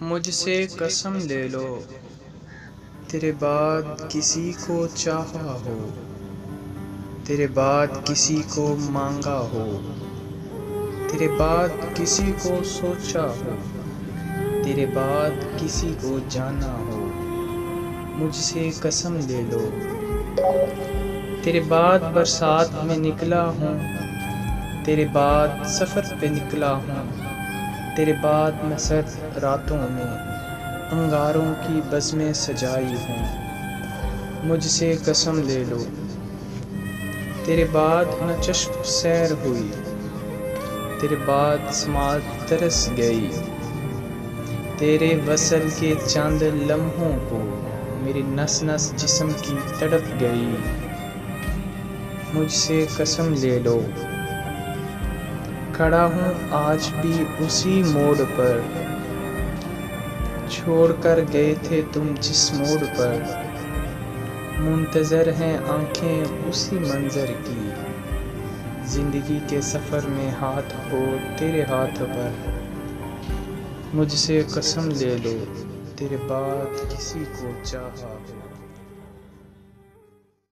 مجھ سے قسم لے لو تیرے بعد کسی کو چاہا ہو، تیرے بعد کسی کو مانگا ہو، تیرے بعد کسی کو سوچا ہو، تیرے بعد کسی کو جانا ہو، مجھ سے قسم لے لو تیرے بعد برسات میں نکلا ہوں، تیرے بعد سفر پہ نکلا ہوں، تیرے بعد میں سرد راتوں میں انگاروں کی بزمیں سجائی ہوں، مجھ سے قسم لے لو تیرے بعد نہ چشم سیر ہوئی، تیرے بعد سماعت ترس گئی، تیرے وصل کے چند لمحوں کو میری نس نس جسم کی تڑپ گئی، مجھ سے قسم لے لو کھڑا ہوں آج بھی اسی موڑ پر، چھوڑ کر گئے تھے تم جس موڑ پر، منتظر ہیں آنکھیں اسی منظر کی، زندگی کے سفر میں ہاتھ ہو تیرے ہاتھ پر، مجھ سے قسم لے لو تیرے بعد کسی کو چاہا ہو۔